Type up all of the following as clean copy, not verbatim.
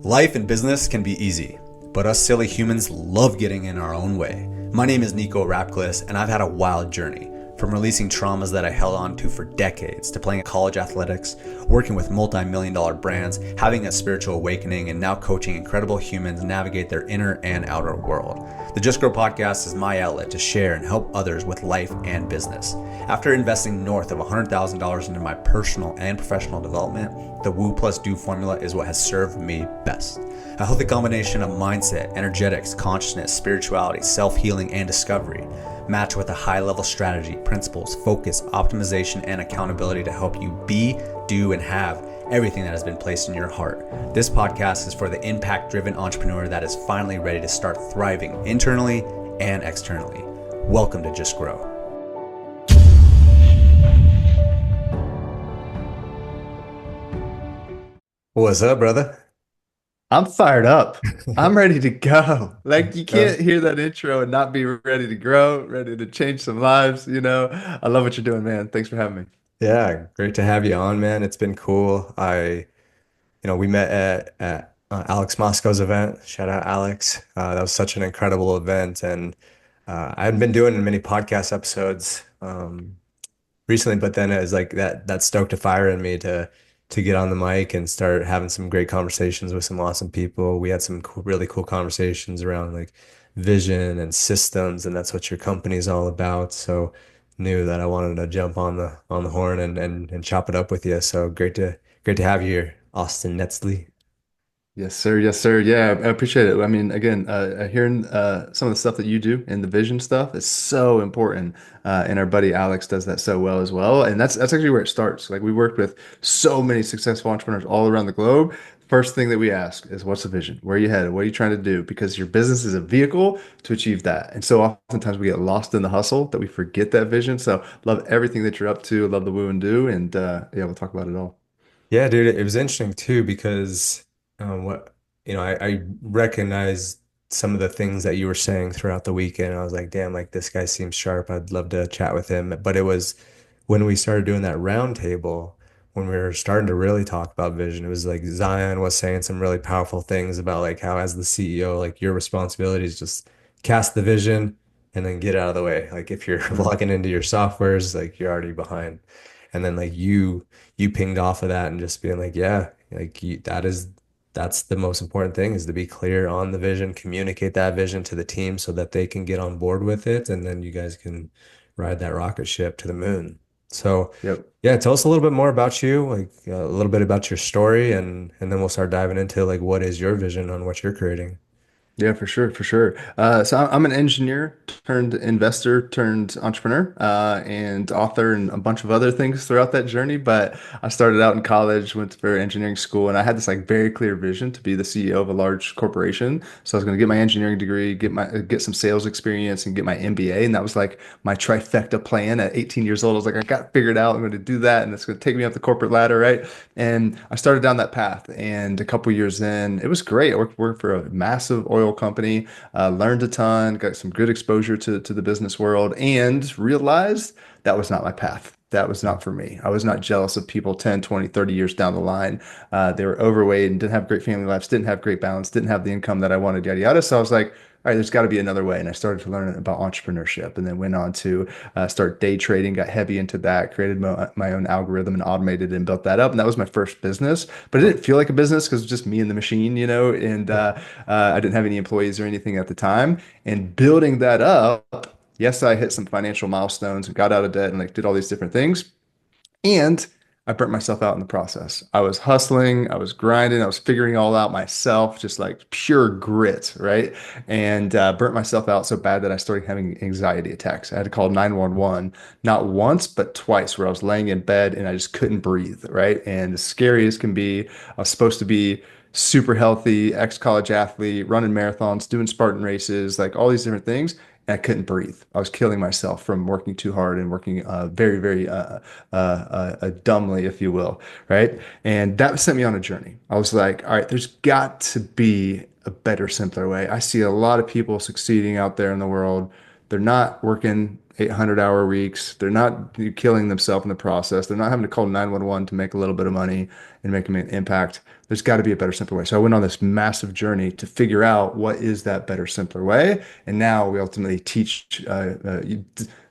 Life and business can be easy, but us silly humans love getting in our own way. My name is Nico Rapclis, and I've had a wild journey. From releasing traumas that I held on to for decades, to playing college athletics, working with multi-million-dollar brands, having a spiritual awakening, and now coaching incredible humans navigate their inner and outer world. The Just Grow podcast is my outlet to share and help others with life and business. After investing north of $100,000 into my personal and professional development, the Woo+Do formula is what has served me best. A healthy combination of mindset, energetics, consciousness, spirituality, self-healing, and discovery, matched with a high-level strategy, principles, focus, optimization, and accountability to help you be, do, and have everything that has been placed in your heart. This podcast is for the impact-driven entrepreneur that is finally ready to start thriving internally and externally. Welcome to Just Grow. What's up, brother? I'm fired up. I'm ready to go. Like you can't hear that intro and not be ready to grow, ready to change some lives. I love what you're doing, man. Thanks for having me. Yeah, great to have you on, man. It's been cool. We met at Alex Moscow's event. Shout out Alex. That was such an incredible event, and I hadn't been doing many podcast episodes recently, but then it was like that stoked a fire in me to get on the mic and start having some great conversations with some awesome people. We had some cool, really cool conversations around like vision and systems, and that's what your company is all about. So knew that I wanted to jump on the horn and chop it up with you. So great to have you here, Austin Netzley. Yes, sir. Yes, sir. Yeah, I appreciate it. I mean, again, hearing some of the stuff that you do and the vision stuff is so important. And our buddy Alex does that so well as well. And that's actually where it starts. Like we worked with so many successful entrepreneurs all around the globe. First thing that we ask is, what's the vision? Where are you headed? What are you trying to do? Because your business is a vehicle to achieve that. And so oftentimes we get lost in the hustle that we forget that vision. So love everything that you're up to. Love the woo and do. And yeah, we'll talk about it all. Yeah, dude, it was interesting too because what I recognized some of the things that you were saying throughout the weekend. I was like, damn, like this guy seems sharp. I'd love to chat with him. But it was when we started doing that round table, when we were starting to really talk about vision, it was like Zion was saying some really powerful things about like how as the CEO, like your responsibility is just cast the vision and then get out of the way. Like if you're logging into your softwares, like you're already behind. And then like you pinged off of that and just being like, yeah, like that's the most important thing is to be clear on the vision, communicate that vision to the team so that they can get on board with it, and then you guys can ride that rocket ship to the moon. So, Yep. yeah, tell us a little bit more about you, like a little bit about your story, and then we'll start diving into like what is your vision on what you're creating. Yeah, for sure, for sure. So I'm an engineer turned investor turned entrepreneur and author and a bunch of other things throughout that journey. But I started out in college, went for engineering school, and I had this like very clear vision to be the CEO of a large corporation. So I was going to get my engineering degree, get some sales experience, and get my MBA, and that was like my trifecta plan at 18 years old. I was like, I got it figured out. I'm going to do that, and it's going to take me up the corporate ladder, right? And I started down that path. And a couple years in, it was great. I worked for a massive oil company, learned a ton, got some good exposure to the business world, and realized that was not my path. That was not for me. I was not jealous of people 10, 20, 30 years down the line. They were overweight and didn't have great family lives, didn't have great balance, didn't have the income that I wanted, yada, yada. So I was like, all right, there's got to be another way. And I started to learn about entrepreneurship and then went on to start day trading, got heavy into that, created my own algorithm and automated and built that up. And that was my first business, but it didn't feel like a business because it was just me and the machine, and I didn't have any employees or anything at the time. And building that up, yes, I hit some financial milestones and got out of debt and like did all these different things. And I burnt myself out in the process. I was hustling, I was grinding, I was figuring it all out myself, just like pure grit, right? And burnt myself out so bad that I started having anxiety attacks. I had to call 911, not once, but twice, where I was laying in bed and I just couldn't breathe, right? And as scary as can be, I was supposed to be super healthy, ex-college athlete, running marathons, doing Spartan races, like all these different things. And I couldn't breathe. I was killing myself from working too hard and working very, very dumbly, if you will, right? And that sent me on a journey. I was like, all right, there's got to be a better, simpler way. I see a lot of people succeeding out there in the world. They're not working 800-hour weeks. They're not killing themselves in the process. They're not having to call 911 to make a little bit of money and make an impact. There's got to be a better, simpler way. So I went on this massive journey to figure out what is that better, simpler way. And now we ultimately teach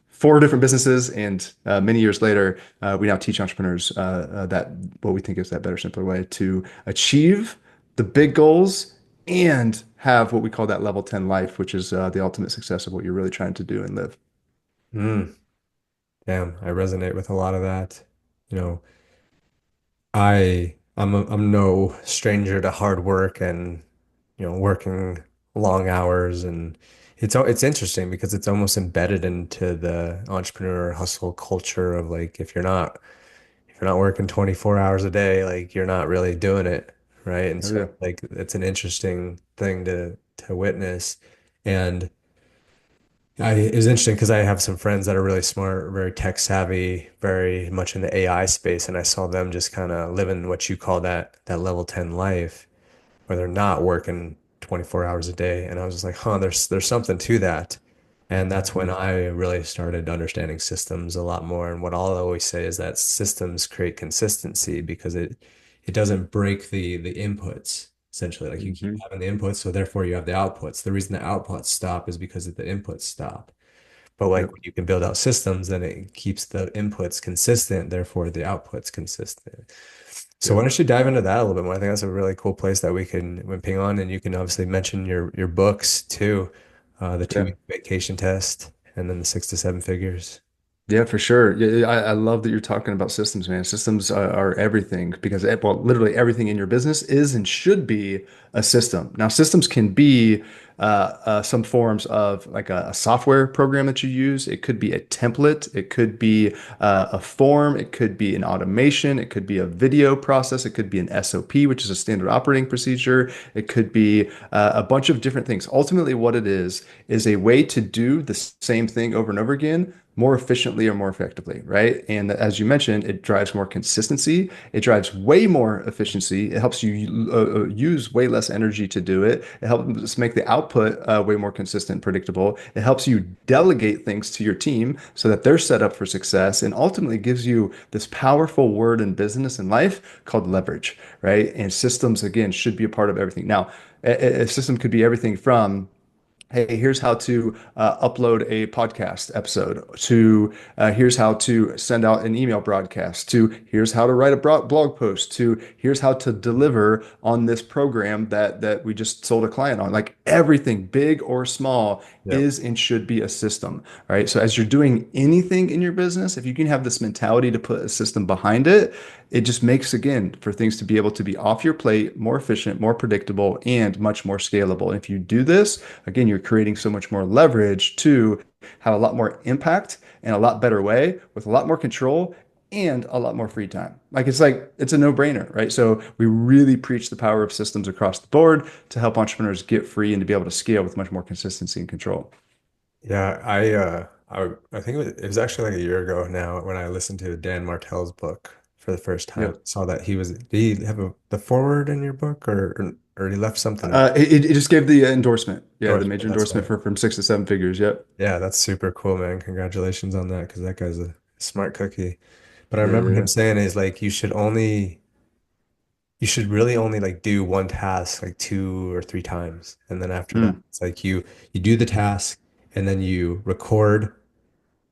four different businesses, and many years later, we now teach entrepreneurs that what we think is that better, simpler way to achieve the big goals and have what we call that level 10 life, which is the ultimate success of what you're really trying to do and live. Mm, damn, I resonate with a lot of that. You know, I'm no stranger to hard work and working long hours, and it's interesting because it's almost embedded into the entrepreneur hustle culture of like if you're not working 24 hours a day, like you're not really doing it, right? And Oh so yeah. like it's an interesting thing to witness. And it was interesting because I have some friends that are really smart, very tech savvy, very much in the AI space, and I saw them just kind of living what you call that level 10 life where they're not working 24 hours a day. And I was just like, huh, there's something to that. And that's when Mhm. I really started understanding systems a lot more. And what I'll always say is that systems create consistency because it doesn't break the inputs. Essentially, like you keep Mhm. having the inputs, so therefore you have the outputs. The reason the outputs stop is because of the inputs stop. But like Yep. when you can build out systems, then it keeps the inputs consistent, therefore the outputs consistent. So why Yep. don't you dive into that a little bit more? I think that's a really cool place that we can ping on, and you can obviously mention your books too, the Yeah. 2 week vacation test, and then the 6 to 7 figures. Yeah, for sure. Yeah, I love that you're talking about systems, man. Systems are everything because, well, literally everything in your business is and should be a system. Now, systems can be some forms of like a software program that you use. It could be a template. It could be a form. It could be an automation. It could be a video process. It could be an SOP, which is a standard operating procedure. It could be a bunch of different things. Ultimately, what it is a way to do the same thing over and over again more efficiently or more effectively, right? And as you mentioned, it drives more consistency. It drives way more efficiency. It helps you use way less energy to do it. It helps make the output way more consistent, predictable. It helps you delegate things to your team so that they're set up for success, and ultimately gives you this powerful word in business and life called leverage, right? And systems, again, should be a part of everything. Now, a system could be everything from hey, here's how to upload a podcast episode, to here's how to send out an email broadcast, to here's how to write a blog post, to here's how to deliver on this program that we just sold a client on. Like everything, big or small, Yep. is and should be a system, right? So as you're doing anything in your business, if you can have this mentality to put a system behind it, it just makes, again, for things to be able to be off your plate, more efficient, more predictable, and much more scalable. And if you do this, again, you're creating so much more leverage to have a lot more impact in a lot better way with a lot more control and a lot more free time. Like it's a no-brainer, right? So we really preach the power of systems across the board to help entrepreneurs get free and to be able to scale with much more consistency and control. Yeah, I think it was actually like a year ago now when I listened to Dan Martell's book for the first time. Yep. Saw that did he have the forward in your book or he left something It just gave the endorsement. Yeah, the endorsement? major That's endorsement right. for from 6 to 7 figures. Yep. Yeah, that's super cool, man. Congratulations on that because that guy's a smart cookie. But I Yeah, remember yeah, him yeah. saying is like you should really only like do one task like 2 or 3 times. And then after that, Mm, it's like you do the task and then you record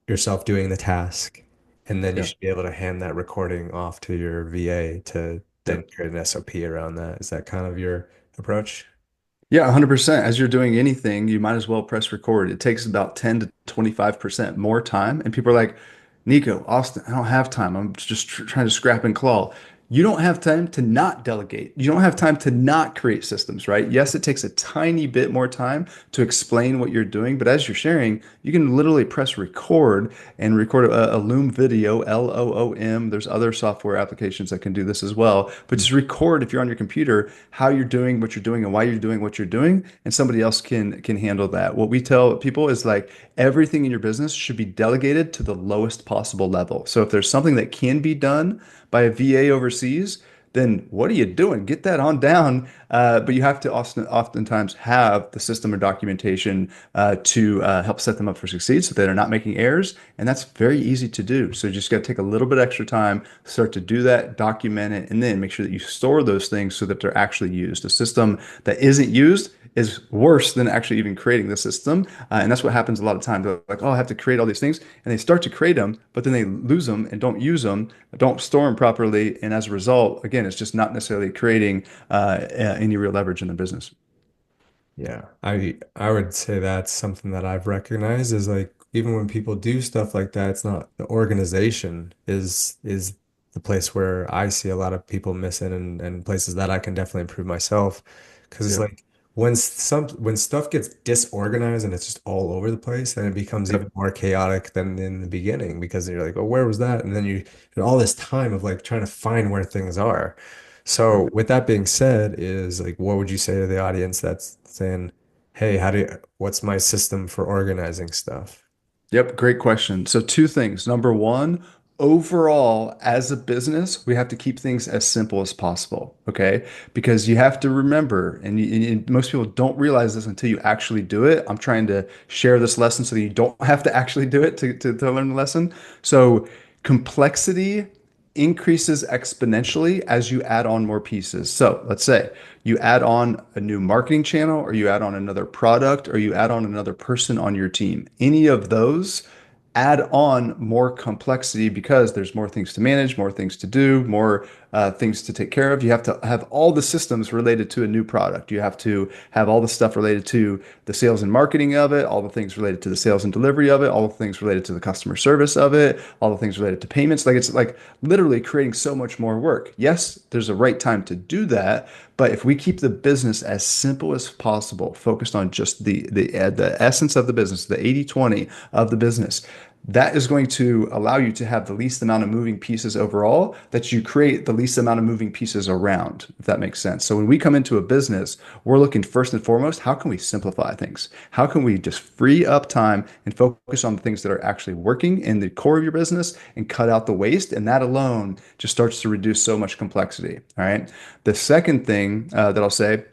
yourself doing the task. And then you yeah. should be able to hand that recording off to your VA to then Yep. create an SOP around that. Is that kind of your approach? Yeah, 100%. As you're doing anything, you might as well press record. It takes about 10 to 25% more time. And people are like, Nico, Austin, I don't have time. I'm just trying to scrap and claw. You don't have time to not delegate. You don't have time to not create systems, right? Yes, it takes a tiny bit more time to explain what you're doing, but as you're sharing, you can literally press record and record a Loom video, LOOM. There's other software applications that can do this as well. But just record if you're on your computer how you're doing what you're doing and why you're doing what you're doing, and somebody else can handle that. What we tell people is like everything in your business should be delegated to the lowest possible level. So if there's something that can be done by a VA overseas, then what are you doing? Get that on down. But you have to oftentimes have the system or documentation to help set them up for succeed so that they're not making errors. And that's very easy to do. So you just got to take a little bit extra time, start to do that, document it, and then make sure that you store those things so that they're actually used. A system that isn't used is worse than actually even creating the system. And that's what happens a lot of times. They're like, oh, I have to create all these things. And they start to create them, but then they lose them and don't use them, don't store them properly. And as a result, again, it's just not necessarily creating any real leverage in the business. Yeah, I would say that's something that I've recognized is like even when people do stuff like that, it's not the organization is the place where I see a lot of people missing and places that I can definitely improve myself. Because it's Yep. like when stuff gets disorganized and it's just all over the place, then it becomes even Yep. more chaotic than in the beginning because you're like, oh, where was that? And then all this time of like trying to find where things are. So with that being said, is like, what would you say to the audience that's saying, hey, what's my system for organizing stuff? Yep, great question. So, two things. Number one, overall, as a business, we have to keep things as simple as possible. Okay. Because you have to remember, and most people don't realize this until you actually do it. I'm trying to share this lesson so that you don't have to actually do it to learn the lesson. So, complexity increases exponentially as you add on more pieces. So let's say you add on a new marketing channel, or you add on another product, or you add on another person on your team. Any of those add on more complexity because there's more things to manage, more things to do, more things to take care of. You have to have all the systems related to a new product. You have to have all the stuff related to the sales and marketing of it, all the things related to the sales and delivery of it, all the things related to the customer service of it, all the things related to payments. Like it's like literally creating so much more work. Yes, there's a right time to do that, but if we keep the business as simple as possible, focused on just the essence of the business, the 80/20 of the business, that is going to allow you to have the least amount of moving pieces overall that you create the least amount of moving pieces around, if that makes sense. So when we come into a business, we're looking first and foremost, how can we simplify things? How can we just free up time and focus on the things that are actually working in the core of your business and cut out the waste? And that alone just starts to reduce so much complexity. All right. The second thing that I'll say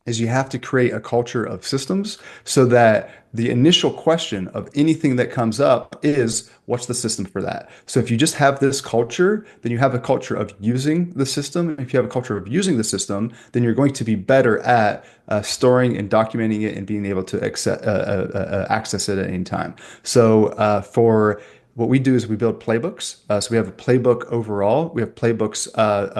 is you have to create a culture of systems so that the initial question of anything that comes up is what's the system for that? So if you just have this culture, then you have a culture of using the system. If you have a culture of using the system, then you're going to be better at storing and documenting it and being able to access it at any time. So for what we do is we build playbooks. So we have a playbook overall. We have playbooks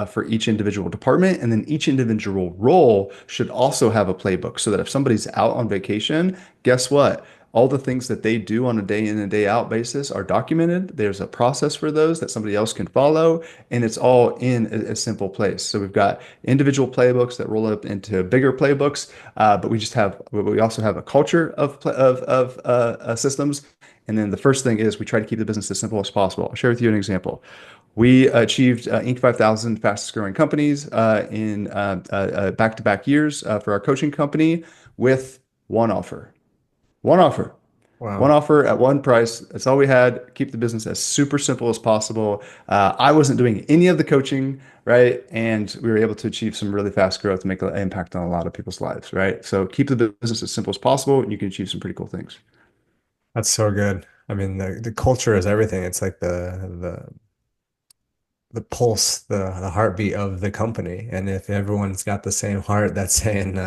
for each individual department, and then each individual role should also have a playbook so that if somebody's out on vacation, guess what? All the things that they do on a day in and day out basis are documented. There's a process for those that somebody else can follow, and it's all in a simple place. So we've got individual playbooks that roll up into bigger playbooks, but we also have a culture of systems. And then the first thing is we try to keep the business as simple as possible. I'll share with you an example. We achieved Inc. 5000 fastest growing companies in back-to-back years for our coaching company with one offer. One offer. One Wow. offer at one price. That's all we had. Keep the business as super simple as possible. I wasn't doing any of the coaching, right? And we were able to achieve some really fast growth and make an impact on a lot of people's lives, right? So keep the business as simple as possible, and you can achieve some pretty cool things. That's so good. I mean, the culture is everything. It's like the pulse, the heartbeat of the company. And if everyone's got the same heart that's saying,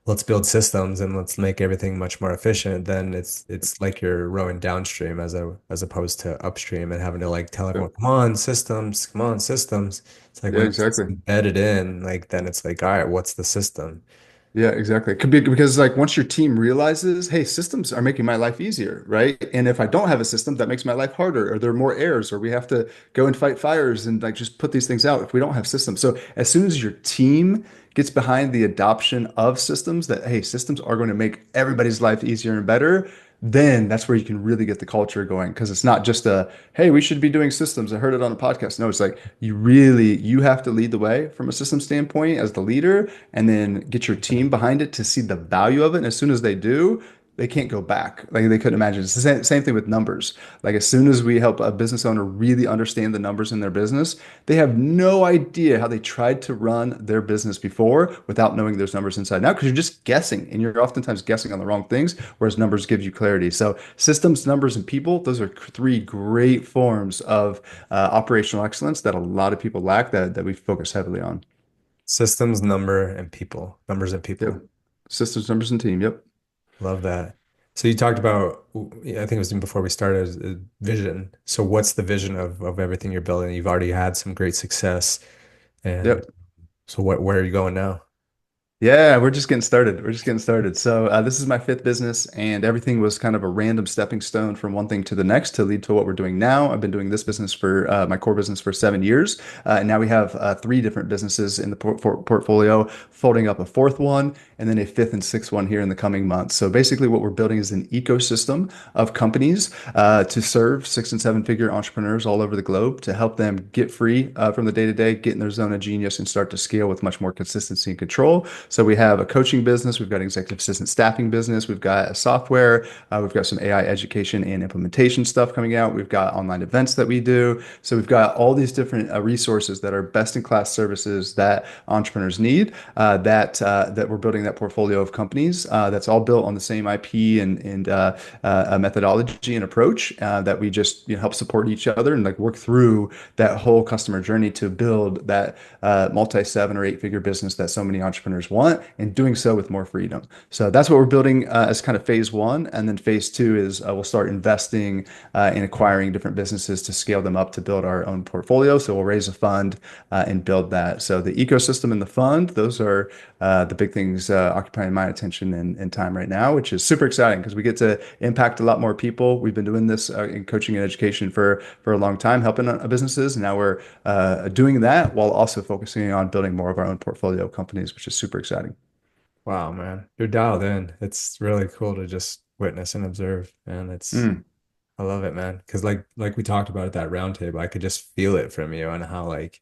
let's build systems and let's make everything much more efficient, then it's like you're rowing downstream as opposed to upstream and having to like tell Yeah, everyone, come on, systems, come on, systems. It's like yeah, when it's exactly. embedded in, like then it's like, all right, what's the system? Yeah, exactly. It could be because like once your team realizes, hey, systems are making my life easier, right? And if I don't have a system, that makes my life harder, or there are more errors, or we have to go and fight fires and like just put these things out if we don't have systems. So as soon as your team gets behind the adoption of systems, that hey, systems are going to make everybody's life easier and better, then that's where you can really get the culture going. Because it's not just a, hey, we should be doing systems. I heard it on a podcast. No, it's like you have to lead the way from a system standpoint as the leader and then get your team behind it to see the value of it. And as soon as they do, they can't go back. Like they couldn't imagine. It's the same thing with numbers. Like as soon as we help a business owner really understand the numbers in their business, they have no idea how they tried to run their business before without knowing those numbers inside and out because you're just guessing and you're oftentimes guessing on the wrong things, whereas numbers gives you clarity. So systems, numbers, and people, those are three great forms of operational excellence that a lot of people lack that we focus heavily on. Systems, number, and people. Numbers and Yep. people. Systems, numbers, and team. Yep. Love that. So you talked about, I think it was even before we started, vision. So what's the vision of everything you're building? You've already had some great success. And Yep. so where are you going now? Yeah, we're just getting started. We're just getting started. So this is my fifth business, and everything was kind of a random stepping stone from one thing to the next to lead to what we're doing now. I've been doing this business for my core business for 7 years, and now we have three different businesses in the portfolio, folding up a fourth one, and then a fifth and sixth one here in the coming months. So basically, what we're building is an ecosystem of companies to serve 6 and 7 figure entrepreneurs all over the globe to help them get free from the day to day, get in their zone of genius, and start to scale with much more consistency and control. So we have a coaching business, we've got an executive assistant staffing business, we've got a software, we've got some AI education and implementation stuff coming out. We've got online events that we do. So we've got all these different resources that are best in class services that entrepreneurs need. That we're building that portfolio of companies that's all built on the same IP and methodology and approach that we just help support each other and like work through that whole customer journey to build that multi 7 or 8 figure business that so many entrepreneurs want, and doing so with more freedom. So that's what we're building as kind of phase one. And then phase two is we'll start investing in acquiring different businesses to scale them up to build our own portfolio. So we'll raise a fund and build that. So the ecosystem and the fund, those are the big things occupying my attention and time right now, which is super exciting because we get to impact a lot more people. We've been doing this in coaching and education for a long time, helping businesses. And now we're doing that while also focusing on building more of our own portfolio companies, which is super exciting. Wow, man. You're dialed in. It's really cool to just witness and observe. And Mm. I love it, man. Because like we talked about at that round table, I could just feel it from you and how like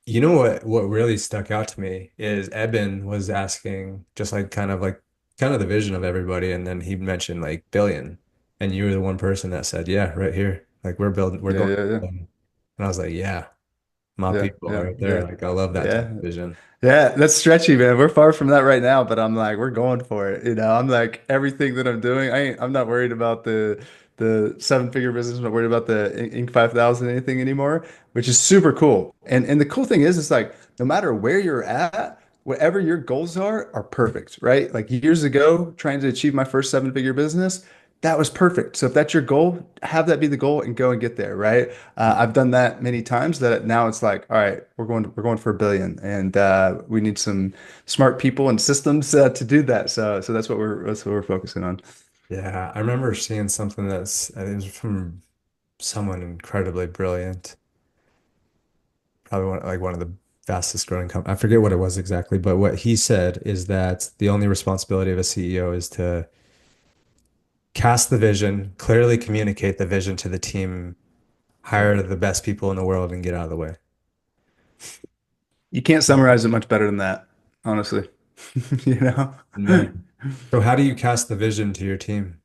you know what really stuck out to me is Eben was asking just like kind of the vision of everybody, and then he mentioned like billion, and you were the one person that said, yeah, right here. Like we're Yeah, going yeah, yeah, and I was like, yeah, my yeah, people yeah, right there. yeah, Like I love that type yeah. of vision. Yeah, that's stretchy, man. We're far from that right now, but I'm like, we're going for it. I'm like everything that I'm doing. I'm not worried about the 7 figure business. I'm not worried about the Inc. 5000 anything anymore, which is super cool. And the cool thing is, it's like no matter where you're at, whatever your goals are perfect, right? Like years ago, trying to achieve my first 7 figure business, that was perfect. So if that's your goal, have that be the goal and go and get there, right? I've done that many times that now it's like, all right, we're going for a billion, and we need some smart people and systems to do that. So that's what we're focusing on. Yeah, I remember seeing something that's I think it was from someone incredibly brilliant, probably one of the fastest growing companies. I forget what it was exactly, but what he said is that the only responsibility of a CEO is to cast the vision, clearly communicate the vision to the team, hire the best people in the world, and get out of the way. You can't summarize it much better than that, honestly. You know? Man. So how do you cast the vision to your team?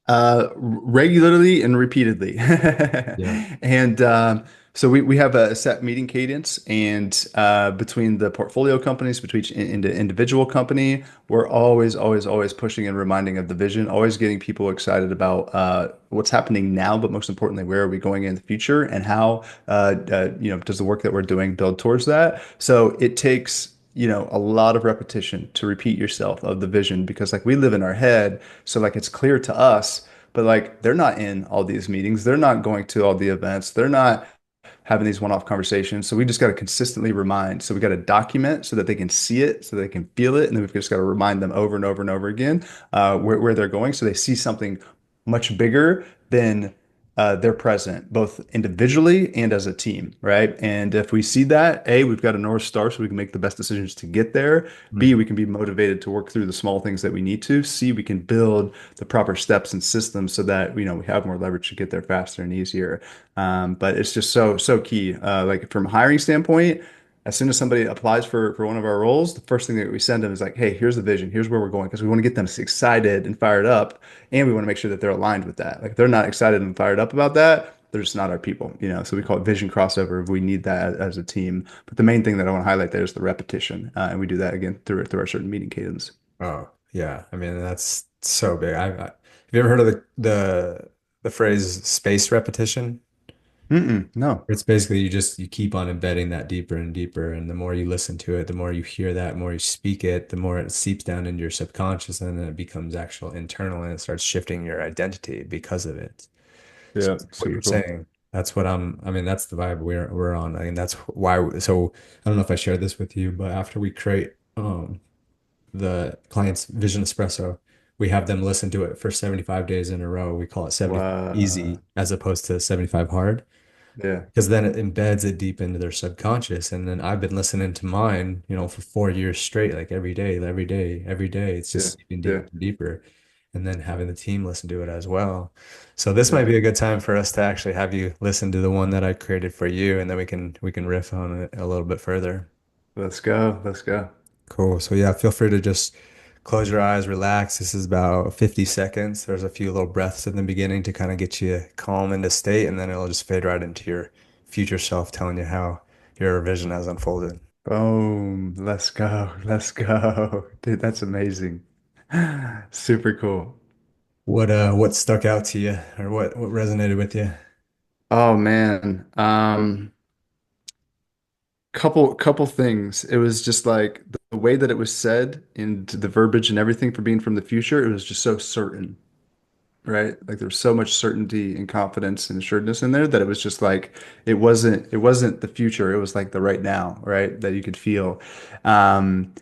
Regularly and repeatedly. Yeah. And so we have a set meeting cadence, and between the portfolio companies, between the individual company, we're always pushing and reminding of the vision, always getting people excited about what's happening now, but most importantly, where are we going in the future, and how does the work that we're doing build towards that? So it takes a lot of repetition to repeat yourself of the vision because like we live in our head, so like it's clear to us, but like they're not in all these meetings, they're not going to all the events, they're not having these one-off conversations. So we just got to consistently remind. So we got to document so that they can see it, so they can feel it, and then we've just got to remind them over and over and over again where they're going, so they see something much bigger than they're present, both individually and as a team, right? And if we see that, A, we've got a North Star so we can make the best decisions to get there. B, Mhm. we can be motivated to work through the small things that we need to. C, we can build the proper steps and systems so that, we have more leverage to get there faster and easier. But it's just so key. Like from a hiring standpoint, as soon as somebody applies for one of our roles, the first thing that we send them is like, hey, here's the vision, here's where we're going, because we want to get them excited and fired up, and we want to make sure that they're aligned with that. Like if they're not excited and fired up about that, they're just not our people, you know. So we call it vision crossover. We need that as a team. But the main thing that I want to highlight there is the repetition, and we do that again through our certain meeting cadence. Oh, yeah. I mean, that's so big. Have you ever heard of the phrase space repetition? Mm-mm, no. It's basically you keep on embedding that deeper and deeper, and the more you listen to it, the more you hear that, the more you speak it, the more it seeps down into your subconscious, and then it becomes actual internal, and it starts shifting your identity because of it. So Yeah, it's what super you're cool. saying. That's what I mean, that's the vibe we're on. I mean, that's why. So I don't know if I shared this with you, but after we create the client's Vision Espresso, we have them listen to it for 75 days in a row. We call it 75 Wow. easy as opposed to 75 hard, Yeah, because then it embeds it deep into their subconscious. And then I've been listening to mine, for 4 years straight, like every day, every day, every day. It's yeah, just seeping deeper yeah, and deeper. And then having the team listen to it as well. So this might yeah. be a good time for us to actually have you listen to the one that I created for you, and then we can riff on it a little bit further. Let's go. Let's go. Cool. So yeah, feel free to just close your eyes, relax. This is about 50 seconds. There's a few little breaths in the beginning to kind of get you calm into state, and then it'll just fade right into your future self, telling you how your vision has unfolded. Boom. Let's go. Let's go. Dude, that's amazing. Super cool. What stuck out to you, or what resonated with you? Oh man. Couple things. It was just like the way that it was said and the verbiage and everything for being from the future, it was just so certain, right? Like there was so much certainty and confidence and assuredness in there that it was just like it wasn't the future, it was like the right now, right? That you could feel. And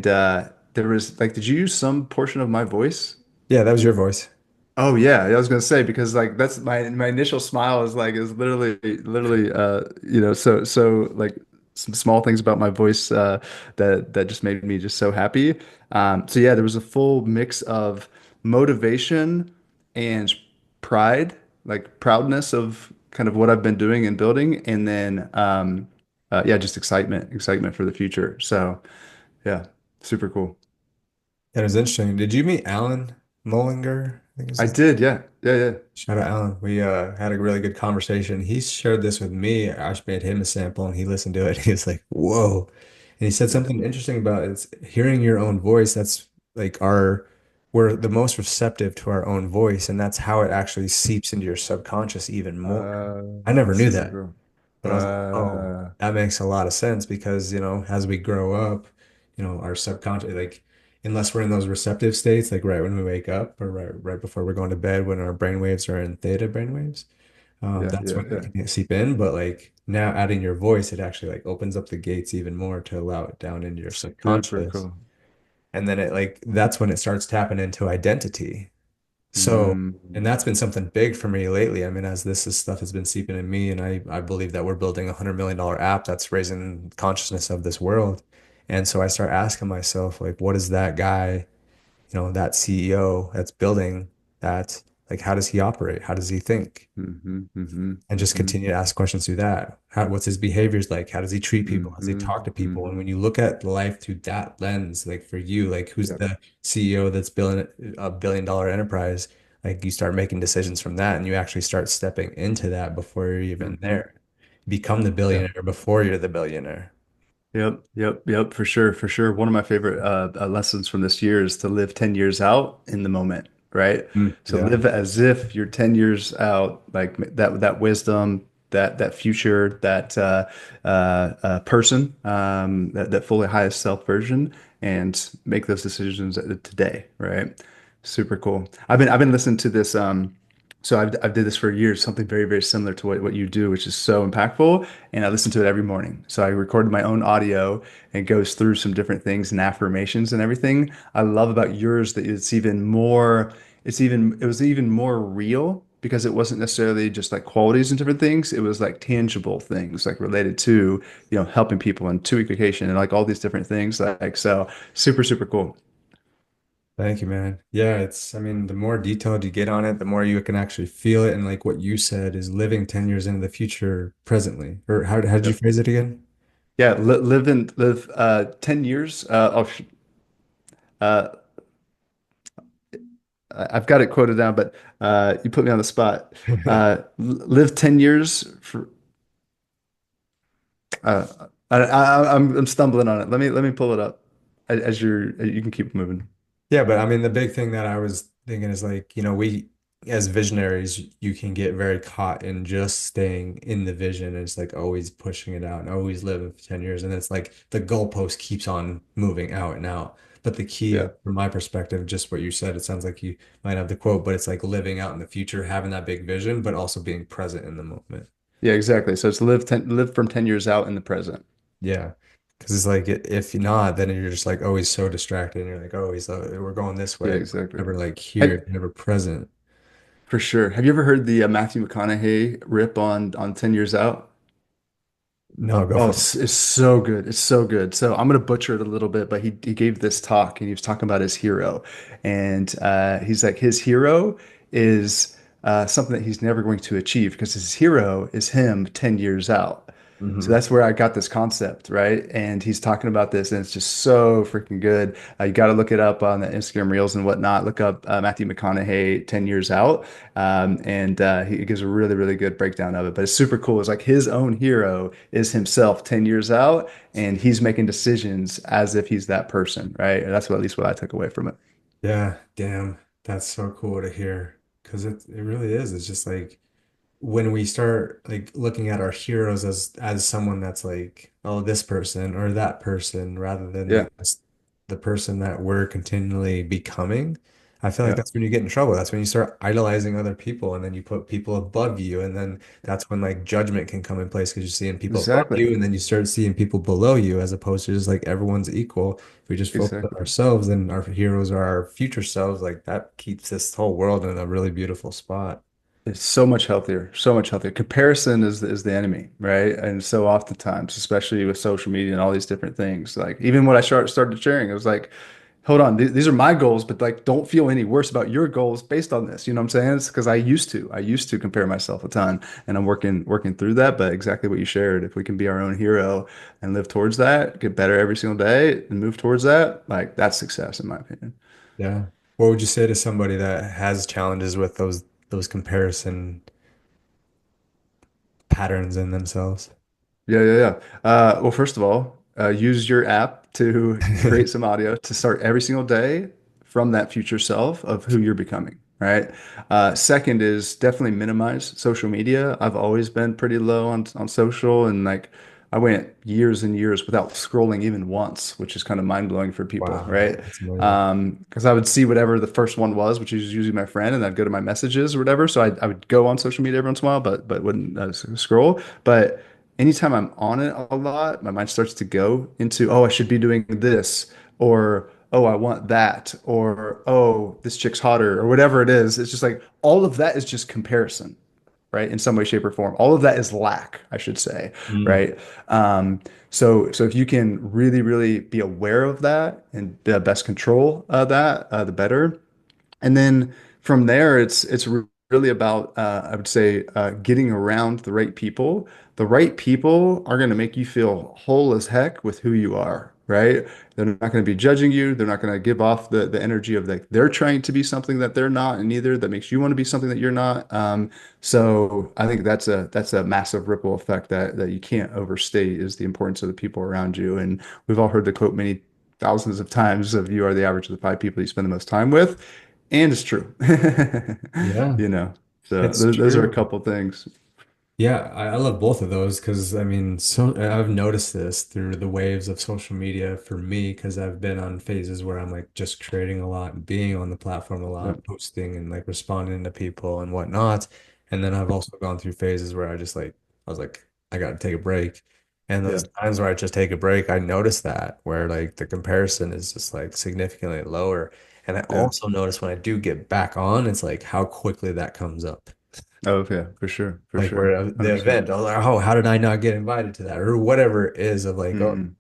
there was like, did you use some portion of my voice? Yeah, that was your voice. Oh yeah, I was gonna say because like that's my initial smile is literally so like some small things about my voice that just made me just so happy. So yeah, there was a full mix of motivation and pride, like proudness of kind of what I've been doing and building, and then yeah, just excitement for the future. So yeah, super cool. It was interesting. Did you meet Alan Mullinger? I think is I his did, yeah, yeah, yeah. Shout out Alan. We had a really good conversation. He shared this with me. I made him a sample and he listened to it. He was like, whoa. And he said Yeah. something interesting about it's hearing your own voice. That's like we're the most receptive to our own voice, and that's how it actually seeps into your subconscious even more. I never knew Super that. cool. But I was like, oh, Uh, that makes a lot of sense because, as we grow up, our subconscious, like, unless we're in those receptive states, like right when we wake up or right before we're going to bed, when our brain waves are in theta brainwaves, yeah, that's yeah, when it yeah. can seep in. But like now adding your voice, it actually like opens up the gates even more to allow it down into your Super subconscious. cool. And then that's when it starts tapping into identity. So, and Mm, that's been something big for me lately. I mean, as this stuff has been seeping in me, and I believe that we're building $100 million app that's raising consciousness of this world. And so I start asking myself, like, what is that guy, that CEO that's building that, like, how does he operate? How does he think? mm-hmm, mm-hmm, And just mm-hmm, continue to ask questions through that. What's his behaviors like? How does he treat people? How does he mm-hmm, talk to people? And mm-hmm. when you look at life through that lens, like for you, like who's Yep, the CEO that's building a billion-dollar enterprise, like you start making decisions from that and you actually start stepping into that before you're even mm-hmm. there. Become the Yep. billionaire before you're the billionaire. Yep, yep, yep, for sure, for sure. One of my favorite lessons from this year is to live 10 years out in the moment, right? So Yeah. live as if you're 10 years out, like that wisdom, that future, that person, that fully highest self version, and make those decisions today, right? Super cool. I've been listening to this so I've did this for years, something very, very similar to what you do, which is so impactful. And I listen to it every morning. So I recorded my own audio and it goes through some different things and affirmations and everything. I love about yours that it was even more real because it wasn't necessarily just like qualities and different things. It was like tangible things like related to, helping people and to education and like all these different things. Like, so super, super cool. Thank you, man. Yeah, I mean, the more detailed you get on it, the more you can actually feel it. And like what you said is living 10 years into the future presently. Or how did you Yep. phrase it again? Yeah, live 10 years. Uh, I've got it quoted down, but you put me on the spot. Live 10 years for uh, I'm stumbling on it. Let me pull it up as you can keep moving. Yeah, but I mean, the big thing that I was thinking is like, we as visionaries, you can get very caught in just staying in the vision. And it's like always pushing it out and always living for 10 years. And it's like the goalpost keeps on moving out and out. But the key, Yeah. from my perspective, just what you said, it sounds like you might have the quote, but it's like living out in the future, having that big vision, but also being present in the moment. Yeah, exactly. So it's live from 10 years out in the present. Yeah. Because it's like if you're not, then you're just like always so distracted. And you're like, always, we're going this Yeah, way. exactly. Never like Have, here, never present. for sure. Have you ever heard the Matthew McConaughey rip on 10 years out? No, go Oh, for it's so good. It's so good. So I'm gonna butcher it a little bit, but he gave this talk and he was talking about his hero. And he's like his hero is something that he's never going to achieve because his hero is him 10 years out. So it. that's where I got this concept, right? And he's talking about this, and it's just so freaking good. You got to look it up on the Instagram Reels and whatnot. Look up Matthew McConaughey 10 years out. And he gives a really, really good breakdown of it. But it's super cool. It's like his own hero is himself 10 years out, and he's making decisions as if he's that person, right? And that's what, at least what I took away from it. Yeah, damn. That's so cool to hear. Because it really is. It's just like when we start like looking at our heroes as someone that's like, oh, this person or that person, rather than Yeah, like the person that we're continually becoming, I feel like yeah, that's when you get in trouble. That's when you start idolizing other people and then you put people above you. And then that's when like judgment can come in place because you're seeing people above exactly. you and then you start seeing people below you as opposed to just like everyone's equal. If we just focus on Exactly. ourselves and our heroes are our future selves, like that keeps this whole world in a really beautiful spot. It's so much healthier, so much healthier. Comparison is the enemy, right? And so oftentimes, especially with social media and all these different things, like even when I started sharing, it was like, hold on, these are my goals, but like, don't feel any worse about your goals based on this. You know what I'm saying? It's because I used to compare myself a ton, and I'm working through that. But exactly what you shared, if we can be our own hero and live towards that, get better every single day, and move towards that, like that's success in my opinion. Yeah. What would you say to somebody that has challenges with those comparison patterns in themselves? Yeah, yeah, yeah. Well, first of all, use your app to create some audio to start every single day from that future self of who you're becoming, right? Second is definitely minimize social media. I've always been pretty low on social, and like I went years and years without scrolling even once, which is kind of mind blowing for people, Wow, right? that's amazing. Because I would see whatever the first one was, which is usually my friend, and I'd go to my messages or whatever. So I would go on social media every once in a while, but wouldn't scroll. But anytime I'm on it a lot, my mind starts to go into, oh, I should be doing this, or oh, I want that, or oh, this chick's hotter, or whatever it is. It's just like all of that is just comparison, right? In some way, shape, or form. All of that is lack, I should say, Mm. right? So if you can really, really be aware of that and best control that, the better. And then from there, really about I would say getting around the right people. The right people are going to make you feel whole as heck with who you are, right? They're not going to be judging you. They're not going to give off the energy of like they're trying to be something that they're not, and either that makes you want to be something that you're not. So I think that's a massive ripple effect that you can't overstate is the importance of the people around you. And we've all heard the quote many thousands of times of you are the average of the five people you spend the most time with. And it's true. Yeah, You know, so it's those are a true. couple things. Yeah, I love both of those because I mean, so I've noticed this through the waves of social media for me because I've been on phases where I'm like just creating a lot, being on the platform a Yeah, lot, posting and like responding to people and whatnot. And then I've also gone through phases where I was like, I got to take a break. And those yeah, times where I just take a break, I notice that where like the comparison is just like significantly lower. And I yeah. also notice when I do get back on, it's like how quickly that comes up. Oh, yeah, for Like sure. where the 100%. event, I was like, oh, how did I not get invited to that, or whatever it is of like, oh, Mm,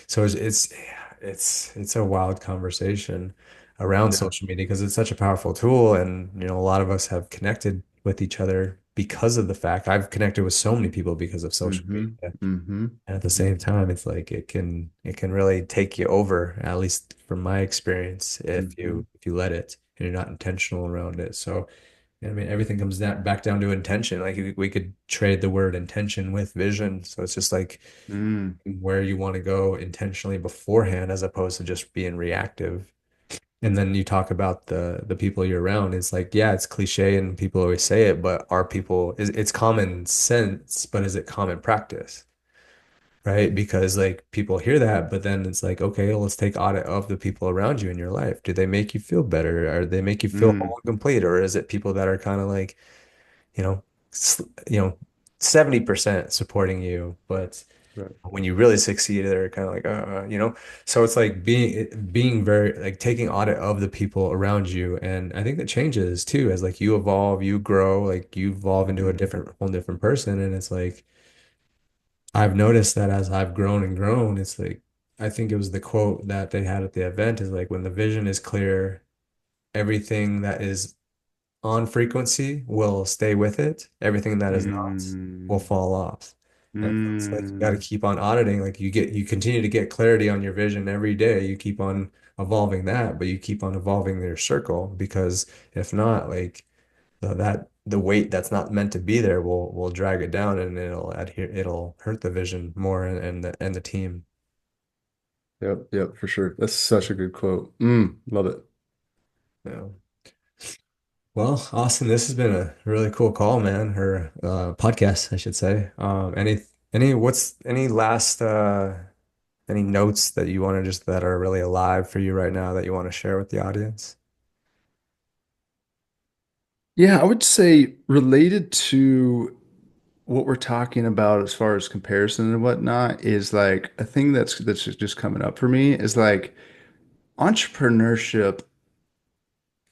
so it's a wild conversation around yeah, social media because it's such a powerful tool, and a lot of us have connected with each other because of the fact I've connected with so many people because of social Mm-hmm. media. Mm-hmm. And at the same time, it's like it can really take you over, at least from my experience, if Mm-hmm. you let it and you're not intentional around it. So I mean, everything comes down back down to intention. Like we could trade the word intention with vision. So it's just like Mm. where you want to go intentionally beforehand, as opposed to just being reactive. And then you talk about the people you're around. It's like, yeah, it's cliche and people always say it, but are people is it's common sense, but is it common practice? Right? Because like people hear that, but then it's like, okay, well, let's take audit of the people around you in your life. Do they make you feel better? Or they make you feel Mm. whole and complete? Or is it people that are kind of like, you know, you know, 70% supporting you, but Right. when you really succeed, they're kind of like, So it's like being very like taking audit of the people around you, and I think that changes too as like you evolve, you grow, like you evolve into a whole different person, and it's like I've noticed that as I've grown and grown, it's like I think it was the quote that they had at the event is like when the vision is clear, everything that is on frequency will stay with it. Everything that is not will Mm. fall off. And so it's like you got to Mm. keep on auditing. Like you continue to get clarity on your vision every day. You keep on evolving that, but you keep on evolving your circle because if not, like the weight that's not meant to be there will drag it down and it'll hurt the vision more and the team. Yep, yep, for sure. That's such a good quote. Mm, love it. Yeah. Well, Austin, this has been a really cool call, man, or podcast, I should say. Any last any notes that you want to just that are really alive for you right now that you want to share with the audience? Yeah, I would say related to what we're talking about as far as comparison and whatnot is like a thing that's just coming up for me is like entrepreneurship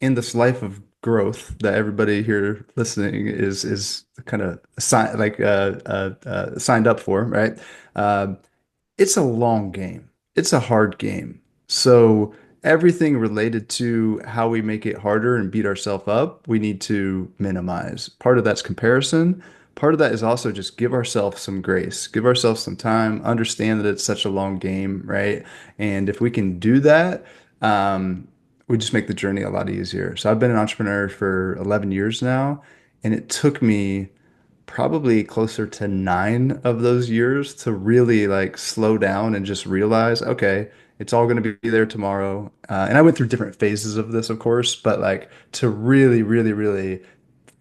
in this life of growth that everybody here listening is kind of signed up for, right? Uh, it's a long game. It's a hard game. So everything related to how we make it harder and beat ourselves up, we need to minimize. Part of that's comparison. Part of that is also just give ourselves some grace, give ourselves some time, understand that it's such a long game, right? And if we can do that, we just make the journey a lot easier. So I've been an entrepreneur for 11 years now, and it took me probably closer to 9 of those years to really like slow down and just realize, okay, it's all going to be there tomorrow. And I went through different phases of this, of course, but like to really, really, really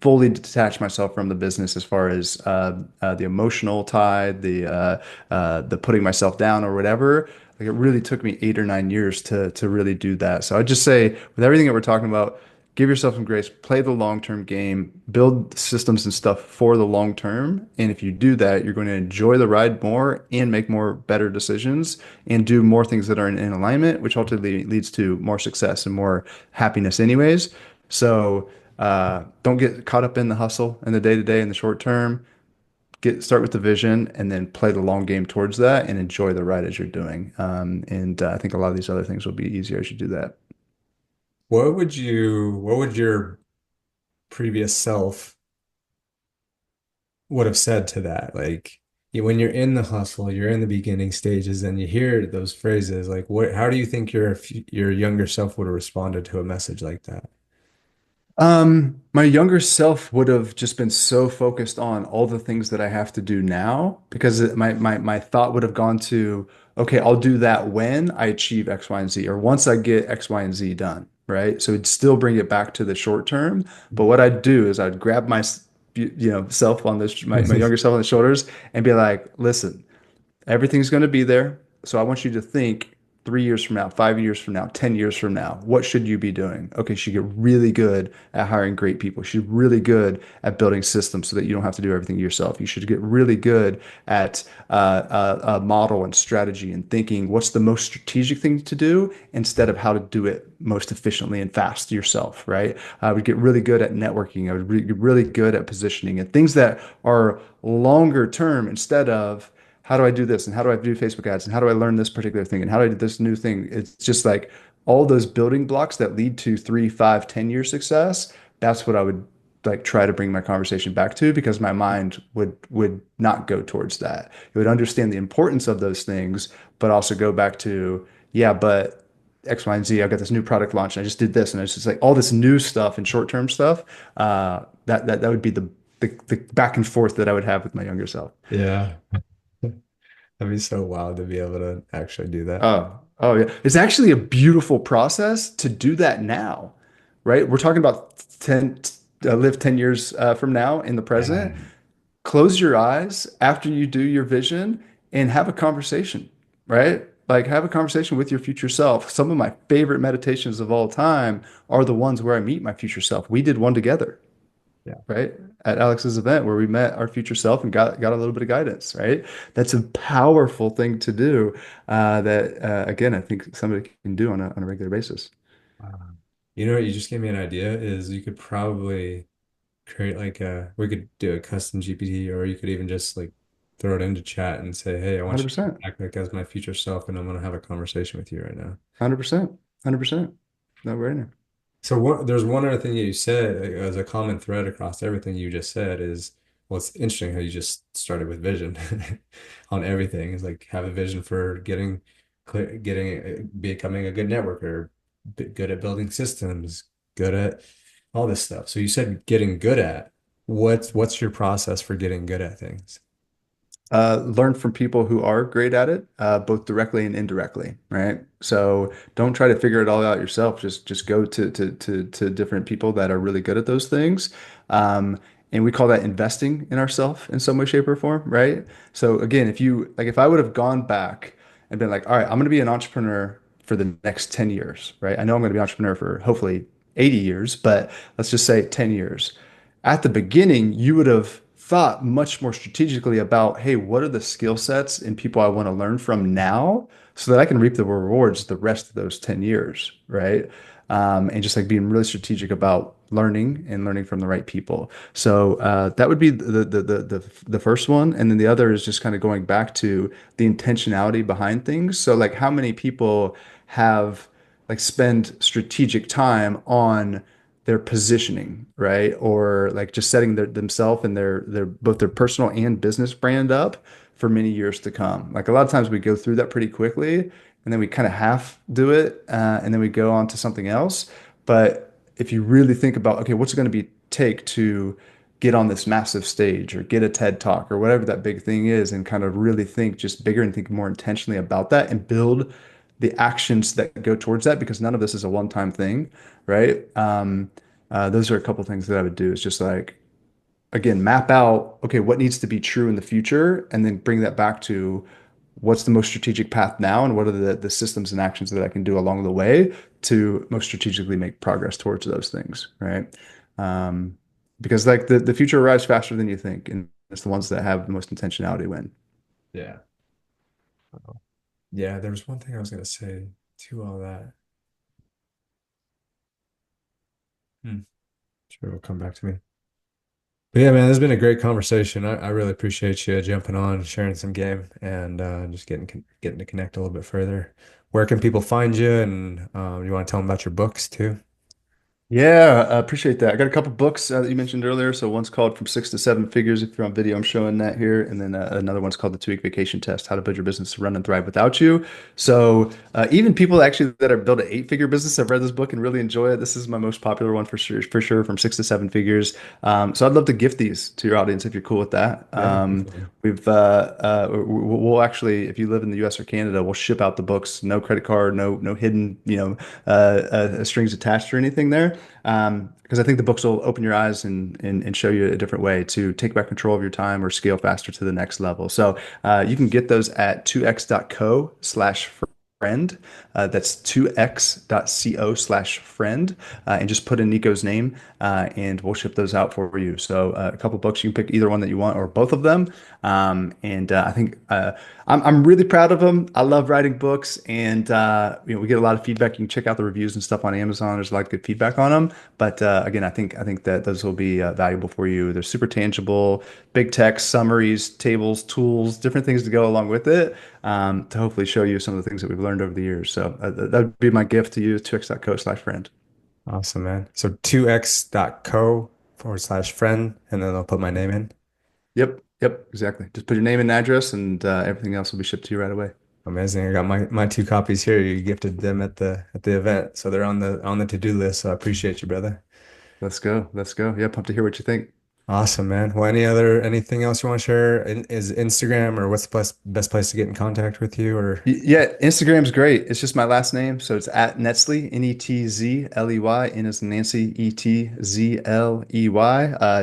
fully detach myself from the business as far as the emotional tie, the putting myself down or whatever. Like it really took me 8 or 9 years to really do that. So I'd just say with everything that we're talking about, give yourself some grace, play the long-term game, build systems and stuff for the long term. And if you do that, you're going to enjoy the ride more and make more better decisions and do more things that are in alignment, which ultimately leads to more success and more happiness anyways. So don't get caught up in the hustle and the day-to-day and the short term. Start with the vision and then play the long game towards that and enjoy the ride as you're doing. And I think a lot of these other things will be easier as you do that. What would your previous self would have said to that? Like when you're in the hustle, you're in the beginning stages and you hear those phrases, like how do you think your younger self would have responded to a message like that? My younger self would have just been so focused on all the things that I have to do now because my thought would have gone to, okay, I'll do that when I achieve X, Y, and Z, or once I get X, Y, and Z done, right? So it'd still bring it back to the short term. But what I'd do is I'd grab self on this, my younger self on the shoulders and be like, listen, everything's going to be there. So I want you to think 3 years from now, 5 years from now, 10 years from now, what should you be doing? Okay, you should get really good at hiring great people. You should get really good at building systems so that you don't have to do everything yourself. You should get really good at model and strategy and thinking what's the most strategic thing to do instead of how to do it most efficiently and fast yourself, right? I would get really good at networking. I would get really good at positioning and things that are longer term instead of how do I do this? And how do I do Facebook ads? And how do I learn this particular thing? And how do I do this new thing? It's just like all those building blocks that lead to 3, 5, 10 year success. That's what I would like try to bring my conversation back to, because my mind would not go towards that. It would understand the importance of those things, but also go back to, yeah, but X, Y, and Z, I got this new product launch and I just did this. And it's just like all this new stuff and short-term stuff. That would be the back and forth that I would have with my younger self. Yeah. That'd be so wild to be able to actually do that. Oh yeah. It's actually a beautiful process to do that now, right? We're talking about 10, live 10 years from now in the present. Yeah. Close your eyes after you do your vision and have a conversation, right? Like have a conversation with your future self. Some of my favorite meditations of all time are the ones where I meet my future self. We did one together, Yeah. right? At Alex's event where we met our future self and got a little bit of guidance, right? That's a powerful thing to do that again, I think somebody can do on a regular basis. Wow. You know what? You just gave me an idea is you could probably create like we could do a custom GPT, or you could even just like throw it into chat and say, hey, I want you to 100%. act like as my future self and I'm going to have a conversation with you right now. 100%. 100%. No brainer. So there's one other thing that you said as a common thread across everything you just said is, well, it's interesting how you just started with vision on everything. It's like have a vision for getting clear, becoming a good networker, good at building systems, good at all this stuff. So you said getting good at. What's your process for getting good at things? Learn from people who are great at it, both directly and indirectly, right? So don't try to figure it all out yourself. Just go to different people that are really good at those things. And we call that investing in ourselves in some way, shape, or form, right? So again, if I would have gone back and been like, all right, I'm going to be an entrepreneur for the next 10 years, right? I know I'm going to be an entrepreneur for hopefully 80 years, but let's just say 10 years. At the beginning, you would have thought much more strategically about, hey, what are the skill sets and people I want to learn from now so that I can reap the rewards the rest of those 10 years, right? And just like being really strategic about learning and learning from the right people. So that would be the first one. And then the other is just kind of going back to the intentionality behind things. So like how many people have like spend strategic time on their positioning, right? Or like just setting themselves and their both their personal and business brand up for many years to come. Like a lot of times we go through that pretty quickly and then we kind of half do it and then we go on to something else. But if you really think about, okay, what's it going to be take to get on this massive stage or get a TED Talk or whatever that big thing is and kind of really think just bigger and think more intentionally about that and build the actions that go towards that because none of this is a one-time thing, right? Those are a couple things that I would do is just like, again, map out, okay, what needs to be true in the future, and then bring that back to what's the most strategic path now, and what are the systems and actions that I can do along the way to most strategically make progress towards those things, right? Um, because like the future arrives faster than you think, and it's the ones that have the most intentionality win. Yeah. Yeah, there was one thing I was going to say to all that. Hmm. Sure, it'll come back to me. But yeah, man, this has been a great conversation. I really appreciate you jumping on, sharing some game, and just getting to connect a little bit further. Where can people find you? And you want to tell them about your books too? Yeah, I appreciate that. I got a couple books that you mentioned earlier. So one's called From Six to Seven Figures. If you're on video, I'm showing that here. And then another one's called The 2 Week Vacation Test: How to Build Your Business to Run and Thrive Without You. So even people actually that are built an 8 figure business have read this book and really enjoy it. This is my most popular one for sure, From 6 to 7 figures. So I'd love to gift these to your audience if you're cool with that. Yeah, definitely. We'll actually, if you live in the U.S. or Canada, we'll ship out the books. No credit card, no hidden, strings attached or anything there. Because I think the books will open your eyes and show you a different way to take back control of your time or scale faster to the next level. So you can get those at 2x.co/friend. That's 2x.co/friend. And just put in Nico's name and we'll ship those out for you. So a couple books, you can pick either one that you want or both of them. And I think I'm really proud of them. I love writing books, and we get a lot of feedback. You can check out the reviews and stuff on Amazon. There's a lot of good feedback on them. But again, I think that those will be valuable for you. They're super tangible, big text, summaries, tables, tools, different things to go along with it to hopefully show you some of the things that we've learned over the years. So that would be my gift to you, 2x.co/friend. Awesome, man. So 2x.co/friend. /friend, and then they'll put my name in. Yep, yep, exactly. Just put your name and address, and everything else will be shipped to you right away. Amazing. I got my 2 copies here. You gifted them at the event, so they're on the to-do list. So I appreciate you, brother. Let's go. Let's go. Yeah, pumped to hear what you think. Awesome, man. Well, anything else you want to share? Is Instagram, or what's the best place to get in contact with you? Or Yeah, Instagram's great. It's just my last name. So it's at Netzley, Netzley. N is Nancy, Etzley.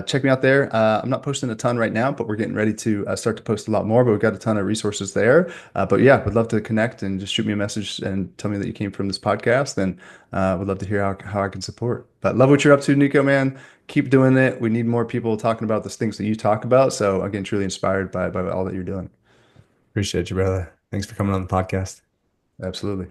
Check me out there. I'm not posting a ton right now, but we're getting ready to start to post a lot more. But we've got a ton of resources there. But yeah, would love to connect and just shoot me a message and tell me that you came from this podcast. And would love to hear how I can support. But love what you're up to, Nico, man. Keep doing it. We need more people talking about the things that you talk about. So again, truly inspired by all that you're doing. appreciate you, brother. Thanks for coming on the podcast. Absolutely.